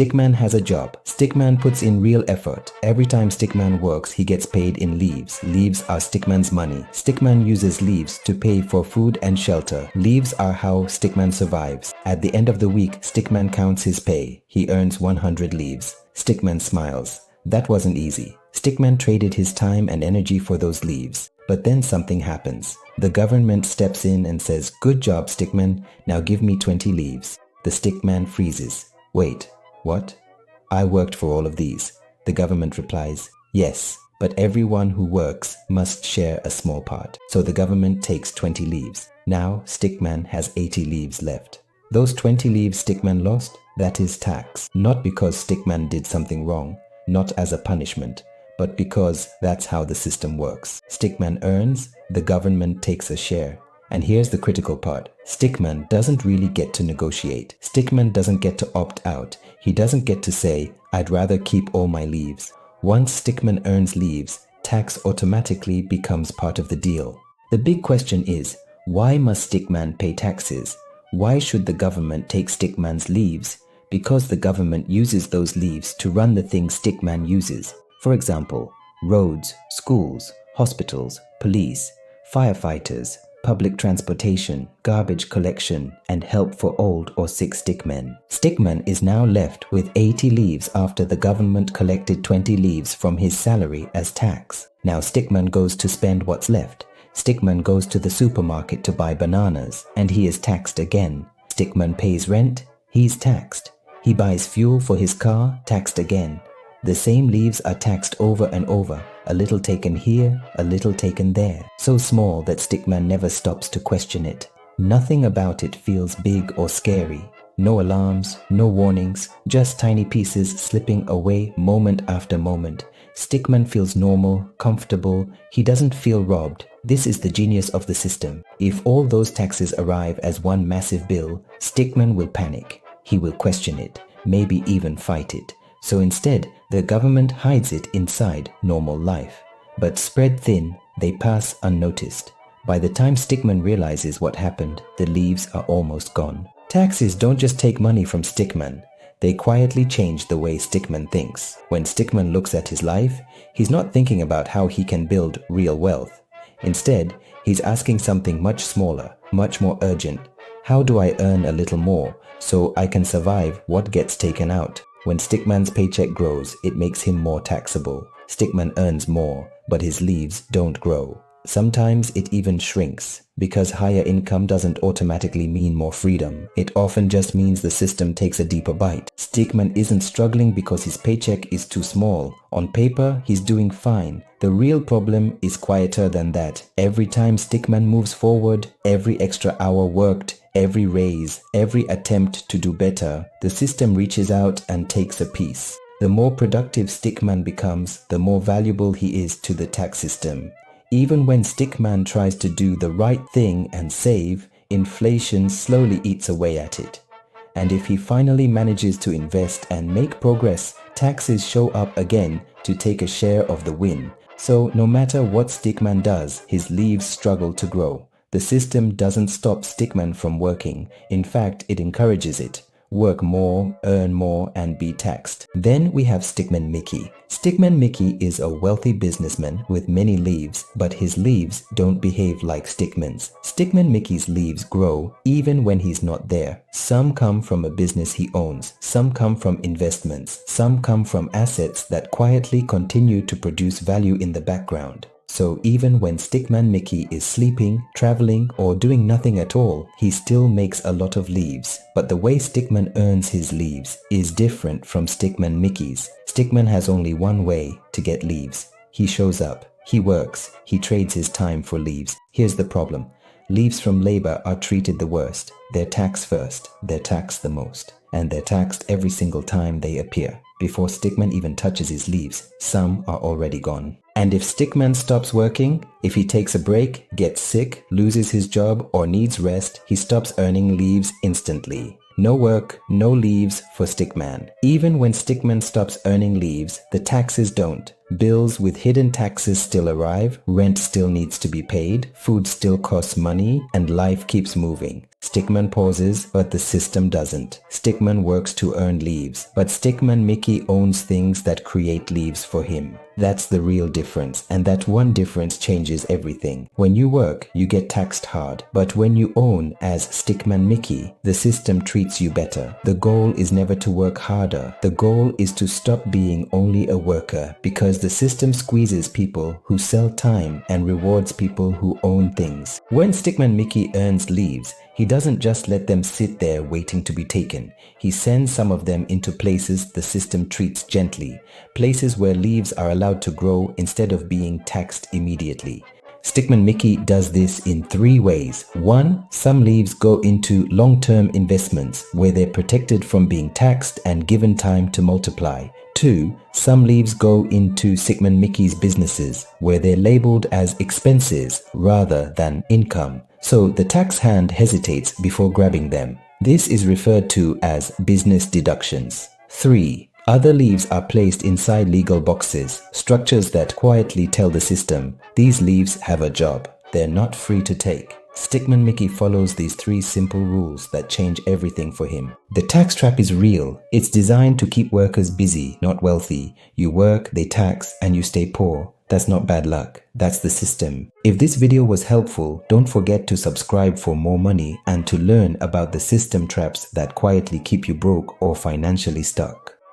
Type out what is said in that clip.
Stickman has a job. Stickman puts in real effort. Every time Stickman works, he gets paid in leaves. Leaves are Stickman's money. Stickman uses leaves to pay for food and shelter. Leaves are how Stickman survives. At the end of the week, Stickman counts his pay. He earns 100 leaves. Stickman smiles. That wasn't easy. Stickman traded his time and energy for those leaves. But then something happens. The government steps in and says, "Good job, Stickman. Now give me 20 leaves." The Stickman freezes. "Wait, what? I worked for all of these." The government replies, "Yes, but everyone who works must share a small part." So the government takes 20 leaves. Now Stickman has 80 leaves left. Those 20 leaves Stickman lost, that is tax. Not because Stickman did something wrong, not as a punishment, but because that's how the system works. Stickman earns, the government takes a share. And here's the critical part. Stickman doesn't really get to negotiate. Stickman doesn't get to opt out. He doesn't get to say, "I'd rather keep all my leaves." Once Stickman earns leaves, tax automatically becomes part of the deal. The big question is, why must Stickman pay taxes? Why should the government take Stickman's leaves? Because the government uses those leaves to run the things Stickman uses. For example, roads, schools, hospitals, police, firefighters, public transportation, garbage collection, and help for old or sick Stickmen. Stickman is now left with 80 leaves after the government collected 20 leaves from his salary as tax. Now Stickman goes to spend what's left. Stickman goes to the supermarket to buy bananas, and he is taxed again. Stickman pays rent, he's taxed. He buys fuel for his car, taxed again. The same leaves are taxed over and over, a little taken here, a little taken there. So small that Stickman never stops to question it. Nothing about it feels big or scary. No alarms, no warnings, just tiny pieces slipping away moment after moment. Stickman feels normal, comfortable, he doesn't feel robbed. This is the genius of the system. If all those taxes arrive as one massive bill, Stickman will panic. He will question it, maybe even fight it. So instead, the government hides it inside normal life. But spread thin, they pass unnoticed. By the time Stickman realizes what happened, the leaves are almost gone. Taxes don't just take money from Stickman. They quietly change the way Stickman thinks. When Stickman looks at his life, he's not thinking about how he can build real wealth. Instead, he's asking something much smaller, much more urgent. How do I earn a little more so I can survive what gets taken out? When Stickman's paycheck grows, it makes him more taxable. Stickman earns more, but his leaves don't grow. Sometimes it even shrinks, because higher income doesn't automatically mean more freedom. It often just means the system takes a deeper bite. Stickman isn't struggling because his paycheck is too small. On paper, he's doing fine. The real problem is quieter than that. Every time Stickman moves forward, every extra hour worked, every raise, every attempt to do better, the system reaches out and takes a piece. The more productive Stickman becomes, the more valuable he is to the tax system. Even when Stickman tries to do the right thing and save, inflation slowly eats away at it. And if he finally manages to invest and make progress, taxes show up again to take a share of the win. So no matter what Stickman does, his leaves struggle to grow. The system doesn't stop Stickman from working. In fact, it encourages it. Work more, earn more, and be taxed. Then we have Stickman Mickey. Stickman Mickey is a wealthy businessman with many leaves, but his leaves don't behave like Stickman's. Stickman Mickey's leaves grow even when he's not there. Some come from a business he owns, some come from investments, some come from assets that quietly continue to produce value in the background. So even when Stickman Mickey is sleeping, traveling, or doing nothing at all, he still makes a lot of leaves. But the way Stickman earns his leaves is different from Stickman Mickey's. Stickman has only one way to get leaves. He shows up, he works, he trades his time for leaves. Here's the problem. Leaves from labor are treated the worst. They're taxed first, they're taxed the most, and they're taxed every single time they appear. Before Stickman even touches his leaves, some are already gone. And if Stickman stops working, if he takes a break, gets sick, loses his job, or needs rest, he stops earning leaves instantly. No work, no leaves for Stickman. Even when Stickman stops earning leaves, the taxes don't. Bills with hidden taxes still arrive, rent still needs to be paid, food still costs money, and life keeps moving. Stickman pauses, but the system doesn't. Stickman works to earn leaves, but Stickman Mickey owns things that create leaves for him. That's the real difference, and that one difference changes everything. When you work, you get taxed hard, but when you own as Stickman Mickey, the system treats you better. The goal is never to work harder. The goal is to stop being only a worker, because the system squeezes people who sell time and rewards people who own things. When Stickman Mickey earns leaves, he doesn't just let them sit there waiting to be taken. He sends some of them into places the system treats gently, places where leaves are allowed to grow instead of being taxed immediately. Stickman Mickey does this in 3 ways. 1. Some leaves go into long-term investments where they're protected from being taxed and given time to multiply. 2. Some leaves go into Stickman Mickey's businesses where they're labeled as expenses rather than income, so the tax hand hesitates before grabbing them. This is referred to as business deductions. 3. Other leaves are placed inside legal boxes, structures that quietly tell the system, these leaves have a job. They're not free to take. Stickman Mickey follows these 3 simple rules that change everything for him. The tax trap is real. It's designed to keep workers busy, not wealthy. You work, they tax, and you stay poor. That's not bad luck. That's the system. If this video was helpful, don't forget to subscribe for more money and to learn about the system traps that quietly keep you broke or financially stuck.